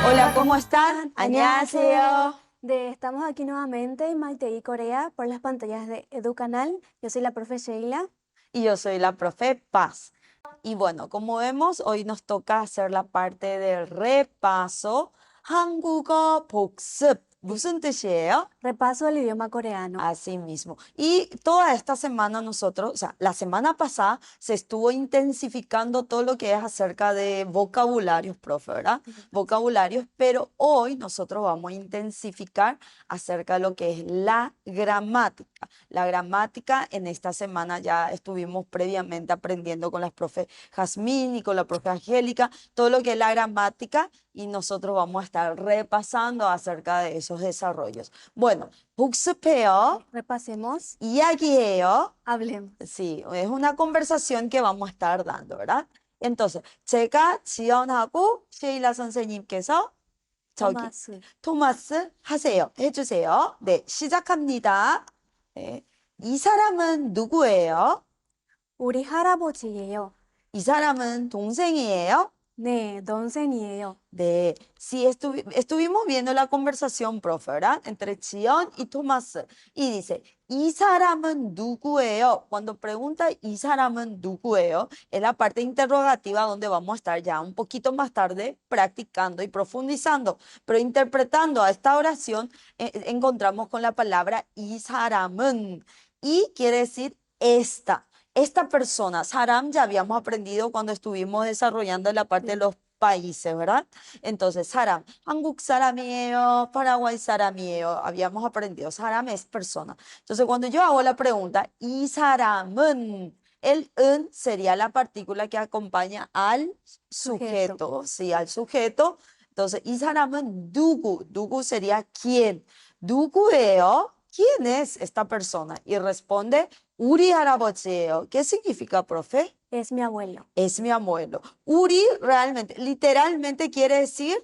Hola, ¿cómo están? 안녕하세요. Estamos aquí nuevamente en Maite Corea por las pantallas de EduCanal. Yo soy la profe Sheila. Y yo soy la profe Paz. Y bueno, como vemos, hoy nos toca hacer la parte del repaso. 한국어 복습. 무슨 뜻이에요? Repaso del idioma coreano. Así mismo. Y toda esta semana nosotros, o sea, la semana pasada se estuvo intensificando todo lo que es acerca de vocabularios, profe, ¿verdad? Vocabularios, pero hoy nosotros vamos a intensificar acerca de lo que es la gramática. La gramática en esta semana ya estuvimos previamente aprendiendo con las profe Jazmín y con la profe Angélica, todo lo que es la gramática y nosotros vamos a estar repasando acerca de esos desarrollos. Bueno. 복습해요. Repasemos. 이야기해요. Hablemos. Sí, es una conversación que vamos a estar dando, ¿verdad? entonces, 제가 지연하고 sheila 선생님께서 저기 토마스 하세요. 해주세요. 네, 시작합니다. 네. 이 사람은 누구예요? 우리 할아버지예요. 이 사람은 동생이에요? 네, 동생이에요. Sí, estuvimos viendo la conversación, profe, ¿verdad? Entre Chion y Tomás. Y dice, 이 사람은 누구예요? Cuando pregunta, 이 사람은 누구예요? Es la parte interrogativa donde vamos a estar ya un poquito más tarde practicando y profundizando. Pero interpretando a esta oración, encontramos con la palabra 이 사람은. Y quiere decir esta persona. 사람 ya habíamos aprendido cuando estuvimos desarrollando la parte de los países, ¿verdad? entonces, 사람, 한국 사람이에요, 파라과이 사람이에요. Habíamos aprendido, 사람 es persona. Entonces, cuando yo hago la pregunta, 이 사람은, el 은 sería la partícula que acompaña al sujeto, sí, al sujeto. entonces, 이 사람은 누구 sería quién. 누구예요? ¿Quién es esta persona? Y responde, 우리 할아버지예요. ¿Qué significa, profe? Es mi abuelo. Es mi abuelo. Uri realmente, literalmente quiere decir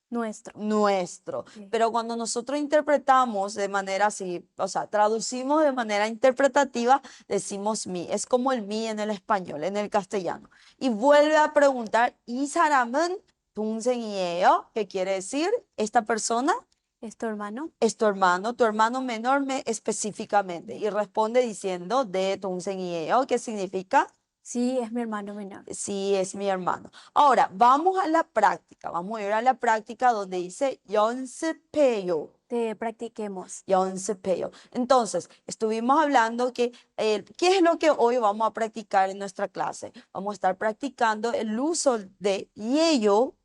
nuestro. Sí. Pero cuando nosotros interpretamos de manera así, o sea, traducimos de manera interpretativa, decimos mi. Es como el mi en el español, en el castellano. Y vuelve a preguntar, 이 사람은 동생이에요. ¿Qué quiere decir? Esta persona. ¿Es tu hermano? Es tu hermano menor específicamente. Y responde diciendo de 동생이에요. ¿Qué significa? Sí, es mi hermano menor. Sí, es mi hermano. Ahora, vamos a la práctica. Vamos a ir a la práctica donde dice 연습해요. Te practiquemos. 연습해요. Entonces, estuvimos hablando que, ¿qué es lo que hoy vamos a practicar en nuestra clase? Vamos a estar practicando el uso de y ello,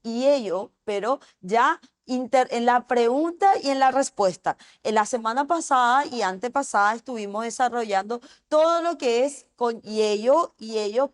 pero ya en la pregunta y en la respuesta. En la semana pasada y antepasada estuvimos desarrollando todo lo que es con y ello,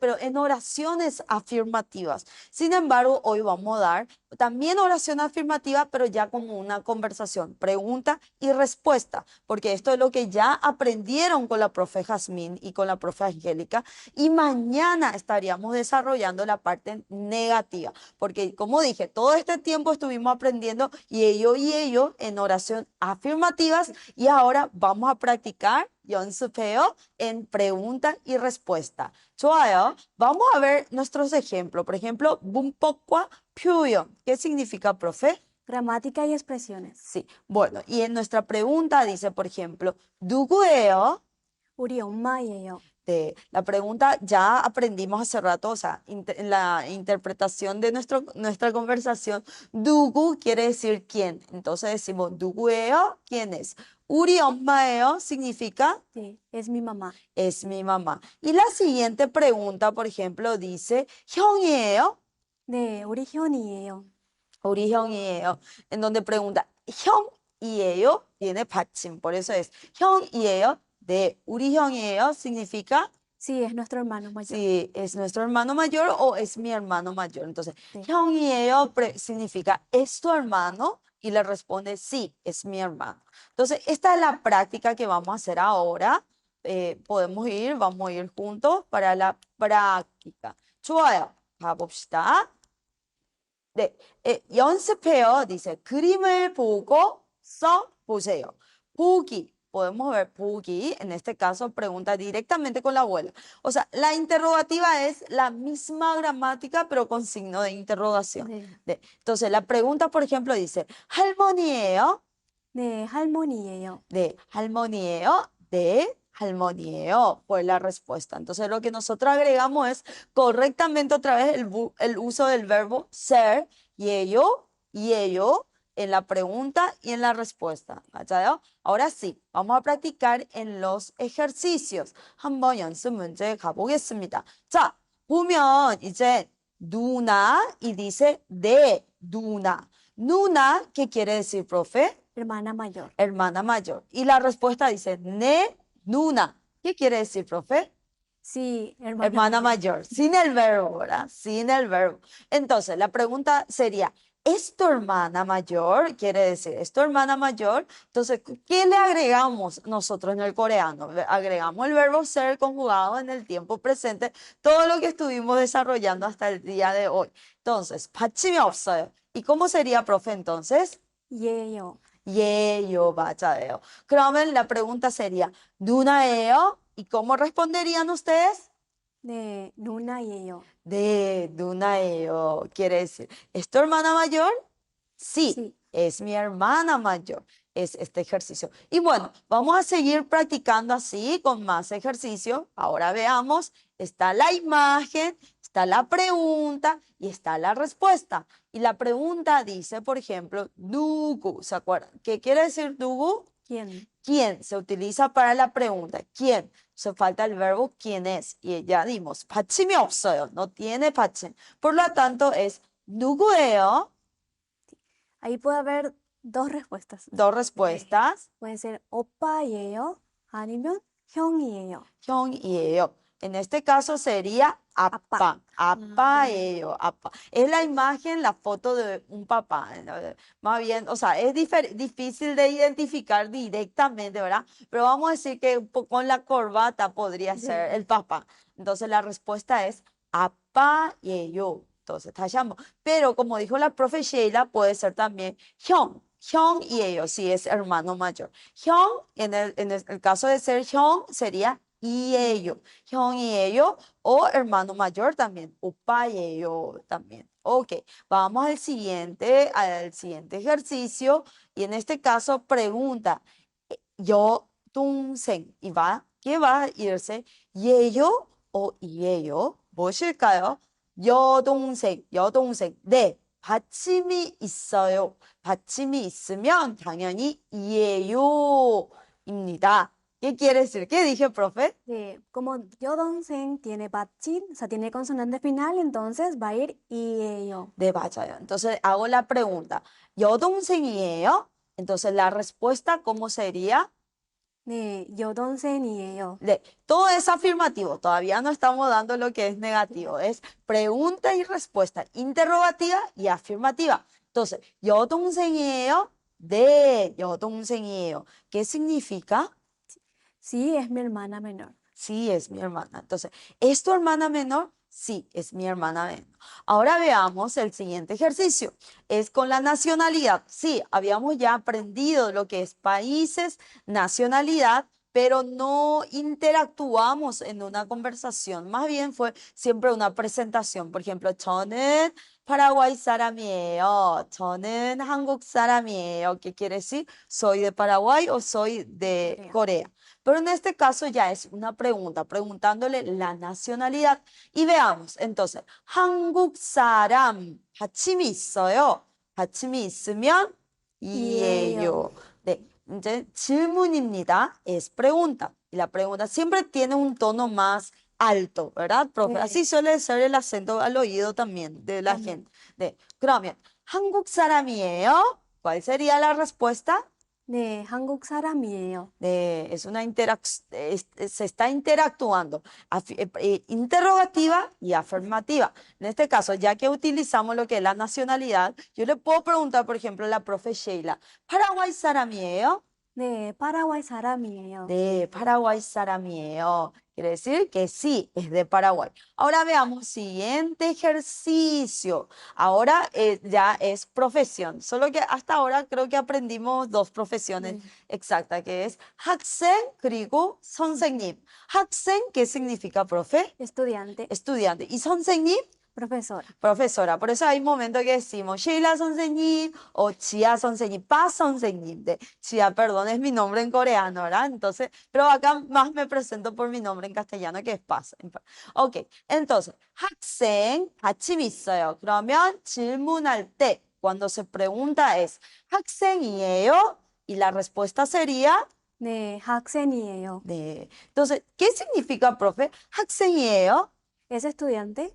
pero en oraciones afirmativas. Sin embargo, hoy vamos a dar también oración afirmativa, pero ya como una conversación, pregunta y respuesta, porque esto es lo que ya aprendieron con la profe Jazmín y con la profe Angélica, y mañana estaríamos desarrollando la parte negativa, porque como dije, todo este tiempo estuvimos aprendiendo y ello en oración afirmativas, y ahora vamos a practicar 연습해요 en pregunta y respuesta. 좋아요. Vamos a ver nuestros ejemplos. Por ejemplo, 문법과 표현. ¿Qué significa, profe? Gramática y expresiones. Sí. Bueno, y en nuestra pregunta dice, por ejemplo, 누구예요? 우리 엄마예요. La pregunta ya aprendimos hace rato, o sea, en la interpretación de nuestra conversación, 누구 quiere decir quién. Entonces decimos, 누구예요? ¿Quién es? 우리 엄마예요 significa Sí, es mi mamá. es mi mamá. Y la siguiente pregunta, por ejemplo, dice, 형이에요? 네, 우리 현이에요. 우리 형이에요. En donde pregunta, 형이에요? Tiene 받침, por eso es, 형이에요? De 우리 형이에요 significa sí, es nuestro hermano mayor. si es nuestro hermano mayor o es mi hermano mayor. Entonces, sí. 형이에요 significa ¿es tu hermano? Y le responde sí, es mi hermano. Entonces, esta es la práctica que vamos a hacer ahora. Vamos a ir juntos para la práctica. 좋아요. 가봅시다. 네, 연습해요. dice 그림을 보고 써 보세요. 보기. podemos ver Pugi, en este caso pregunta directamente con la abuela. O sea, la interrogativa es la misma gramática, pero con signo de interrogación. 네. Entonces, la pregunta, por ejemplo, dice, 할머니예요? 네, 할머니예요. De 할머니예요, de 할머니예요, fue la respuesta. Entonces lo que nosotros agregamos es correctamente otra vez el uso del verbo ser, y ello en la pregunta y en la respuesta. 맞아요? Ahora sí, vamos a practicar en los ejercicios. 한번 연습 문제 가보겠습니다. 자, 보면 이제 누나 y dice de 누나. Nuna, ¿qué quiere decir, profe? Hermana mayor. Hermana mayor. Y la respuesta dice ne nuna. ¿Qué quiere decir, profe? Sí, hermana Hermana mayor. Sin el verbo, ¿verdad? Sin el verbo. Entonces, la pregunta sería, ¿es tu hermana mayor? Quiere decir, ¿es tu hermana mayor? Entonces, ¿qué le agregamos nosotros en el coreano? Agregamos el verbo ser conjugado en el tiempo presente, todo lo que estuvimos desarrollando hasta el día de hoy. Entonces, 받침이 없어요. ¿Y cómo sería, profe, entonces? 예요. 예요, 맞아요. 그러면 la pregunta sería, 누나예요? ¿Y cómo responderían ustedes? 네, 누나예요. De 누나예요. Quiere decir, ¿es tu hermana mayor? Sí, Sí. es mi hermana mayor. Es este ejercicio. Y bueno, vamos a seguir practicando así con más ejercicio. Ahora veamos, está la imagen, está la pregunta y está la respuesta. Y la pregunta dice, por ejemplo, 누구, ¿se acuerdan? ¿Qué quiere decir 누구? ¿Quién? ¿Quién? Se utiliza para la pregunta. ¿Quién? Se falta el verbo quién es. Y ya dimos, 받침이 없어요. No tiene 받침. Por lo tanto, es 누구예요? Ahí puede haber dos respuestas. Dos respuestas. Puede ser 오빠예요, 아니면 형이에요. 형이에요. En este caso sería apa. Apa예요. Apa. Es la imagen, la foto de un papá. Más bien, o sea, es difícil de identificar directamente, ¿verdad? Pero vamos a decir que con la corbata podría ser el papá. Entonces la respuesta es apa예요. Entonces, 다시 한번. Pero como dijo la profe Sheila, puede ser también 형. 형이에요, si es hermano mayor. 형, en el caso de ser 형, sería 이에요. 형이에요 o hermano mayor también. 오빠예요 también. Ok, vamos al siguiente ejercicio. Y en este caso pregunta, yo, 동생, y va, ¿qué va a irse? 예요 o 이에요? 무엇일까요? 여동생. 네, 받침이 있어요. 받침이 있으면 당연히 이에요입니다. ¿Qué quiere decir? ¿Qué dije, profe? Como 여동생 tiene 받침, o sea, tiene consonante final, entonces va a ir 이에요. 네, 맞아요. Entonces hago la pregunta, 여동생이에요? Entonces la respuesta, ¿cómo sería? 네, 여동생이에요. Todo es afirmativo, todavía no estamos dando lo que es negativo, es pregunta y respuesta, interrogativa y afirmativa. Entonces, 여동생이에요? 네, 여동생이에요. ¿Qué significa? Sí, es mi hermana menor. Sí, es mi hermana. Entonces, ¿es tu hermana menor? Sí, es mi hermana menor. Ahora veamos el siguiente ejercicio. Es con la nacionalidad. Sí, habíamos ya aprendido lo que es países, nacionalidad, pero no interactuamos en una conversación. Más bien fue siempre una presentación. Por ejemplo, 저는 파라과이 사람이에요. 저는 한국 사람이에요. ¿Qué quiere decir? Soy de Paraguay o soy de Corea. Pero en este caso ya es una pregunta, preguntándole la nacionalidad. Y veamos, entonces, 한국 사람 받침이 있어요. 받침이 있으면 이에요. 네, 이제 질문입니다. Es pregunta. Y la pregunta siempre tiene un tono más alto, ¿verdad, profe? Así suele ser el acento al oído también de la gente. 네, 그러면 한국 사람이에요? ¿Cuál sería la respuesta? 네, 한국 사람이에요. Es una se está interactuando, interrogativa y afirmativa. En este caso, ya que utilizamos lo que es la nacionalidad, yo le puedo preguntar, por ejemplo, a la profe Sheila, ¿Paraguay 사람이에요? 네, 파라과이 사람이에요. De Paraguay 사람이에요. Quiere decir que sí, es de Paraguay. Ahora veamos siguiente ejercicio. Ahora ya es profesión. Solo que hasta ahora creo que aprendimos dos profesiones 네, exactas, que es 학생 그리고 선생님. 학생, ¿qué significa, profe? estudiante, Estudiante. ¿Y 선생님? profesora. Profesora. Por eso hay momentos que decimos Sheila 선생님 o Chia 선생님, Pa 선생님. Chia, perdón, es mi nombre en coreano, ¿verdad? Entonces, pero acá más me presento por mi nombre en castellano que es Pa. Ok, entonces, 학생 받침 있어요. 그러면 질문할 때, cuando se pregunta es 학생이에요? Y la respuesta sería 네, 학생이에요. 네. Entonces, ¿qué significa, profe? 학생이에요? ¿Es estudiante?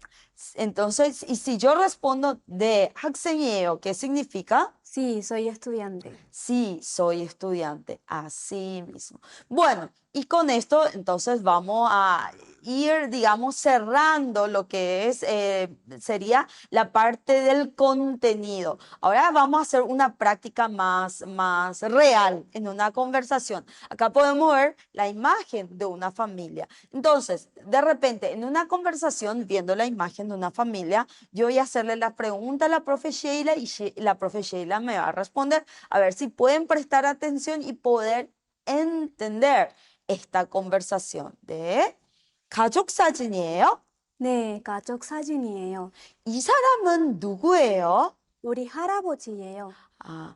Entonces, y si yo respondo de 학생이에요, ¿qué significa? Sí, soy estudiante. Sí, soy estudiante, así mismo. Bueno, y con esto entonces vamos a ir, digamos, cerrando lo que es, sería la parte del contenido. Ahora vamos a hacer una práctica más real en una conversación. Acá podemos ver la imagen de una familia. Entonces, de repente, en una conversación, viendo la imagen de una familia, yo voy a hacerle la pregunta a la profe Sheila y la profe Sheila me va a responder. A ver si pueden prestar atención y poder entender esta conversación de 가족 사진이에요? 네, 가족 사진이에요. 이 사람은 누구예요? 우리 할아버지예요. 아,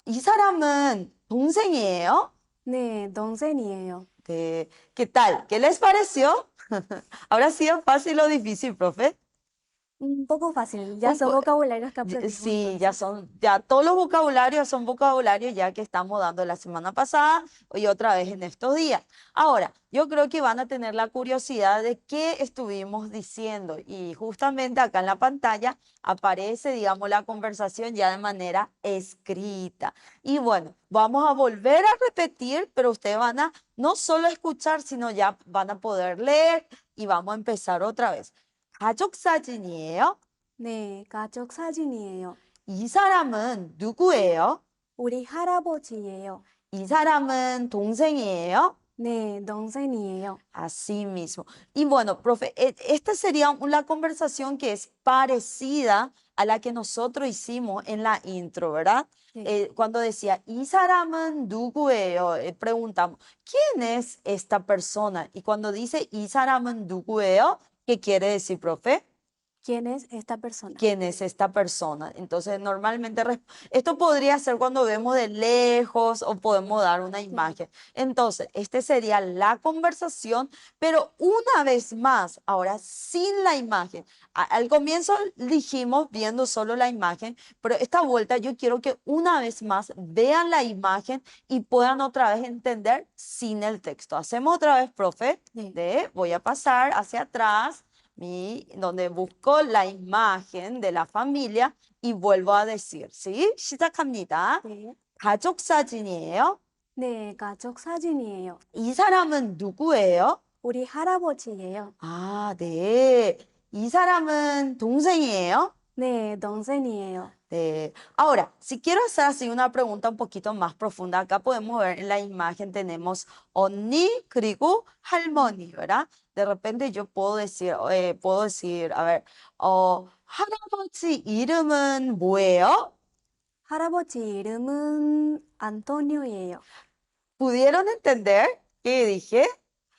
이 사람은 동생이에요? 네, 동생이에요. 네, ¿qué tal? ¿Qué les pareció? ¿Habrá sido fácil o difícil, profe? Un poco fácil, ya Un son po- vocabularios que aprendimos Sí, ya entonces. ya todos los vocabularios son vocabularios ya que estamos dando la semana pasada y otra vez en estos días. Ahora, yo creo que van a tener la curiosidad de qué estuvimos diciendo y justamente acá en la pantalla aparece, digamos, la conversación ya de manera escrita. Y bueno, vamos a volver a repetir, pero ustedes van a no solo escuchar, sino ya van a poder leer y vamos a empezar otra vez. 가족 사진이에요? 네, 가족 사진이에요. 이 사람은 누구예요? 우리 할아버지예요. 이 사람은 동생이에요? 네, 동생이에요. Así mismo. Y bueno, profe, esta sería una conversación que es parecida a la que nosotros hicimos en la intro, ¿verdad? 네, Cuando decía, 이 사람은 누구예요? Preguntamos, ¿quién es esta persona? Y cuando dice, 이 사람은 누구예요? ¿Qué quiere decir, profe? ¿quién es esta persona? ¿Quién es esta persona? Entonces, normalmente esto podría ser cuando vemos de lejos o podemos dar una imagen. Entonces, este sería la conversación, pero una vez más, ahora sin la imagen. Al comienzo dijimos viendo solo la imagen, pero esta vuelta yo quiero que una vez más vean la imagen y puedan otra vez entender sin el texto. Hacemos otra vez, profe. 네, Voy a pasar hacia atrás donde busco la imagen de la familia y vuelvo a decir, ¿sí? 시작합니다. 네, 가족 사진이에요? 네, 가족 사진이에요. 이 사람은 누구예요? 우리 할아버지예요. 아, 네. 이 사람은 동생이에요? 네, 동생이에요. Ahora, si quiero hacer así una pregunta un poquito más profunda, acá podemos ver en la imagen tenemos 언니 그리고 할머니, ¿verdad? De repente yo puedo decir, a ver, 할아버지 이름은 뭐예요? 할아버지 이름은 안토니오예요. ¿Pudieron entender qué dije?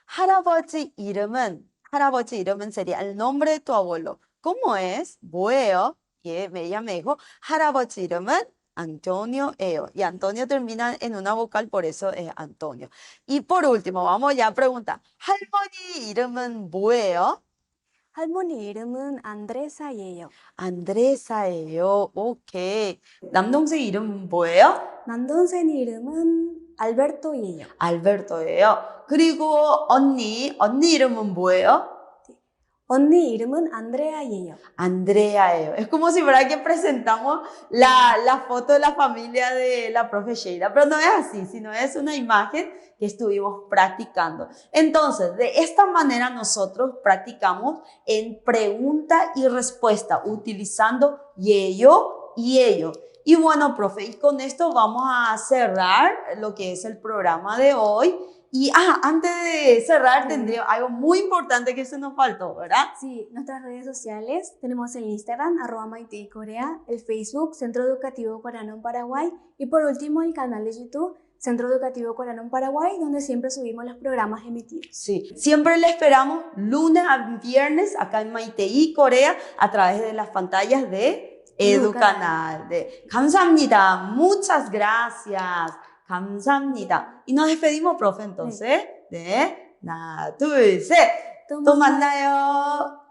할아버지 이름은 sería el nombre de tu abuelo. ¿Cómo es? 뭐예요? Ella me dijo, 할아버지 이름은 Antonio예요. Y Antonio termina en una vocal, por eso es Antonio. Y por último, vamos ya a preguntar, 할머니 이름은 뭐예요? 할머니 이름은 안드레사예요. 안드레사예요. 오케이. 남동생 이름은 뭐예요? 남동생 이름은 알베르토예요. 알베르토예요. 그리고 언니 이름은 뭐예요? 언니 이름은 안드레아예요. Andrea예요. Es como si fuera que presentamos la foto de la familia de la profe Sheila, pero no es así, sino es una imagen que estuvimos practicando. Entonces, de esta manera nosotros practicamos en pregunta y respuesta, utilizando y ello y ello. Y bueno, profe, y con esto vamos a cerrar lo que es el programa de hoy. Y antes de cerrar, Sí. tendría algo muy importante que se nos faltó, ¿verdad? Sí, nuestras redes sociales tenemos el Instagram, @MaiteYCorea, el Facebook, Centro Educativo Coreano en Paraguay, y por último el canal de YouTube, Centro Educativo Coreano en Paraguay, donde siempre subimos los programas emitidos. Sí, siempre le esperamos lunes a viernes acá en Maitei, Corea, a través de las pantallas de Educanal. 감사합니다. Muchas gracias. 감사합니다. Y nos despedimos, profe, entonces. 네. 하나, 둘, 셋. 또 또 만나요.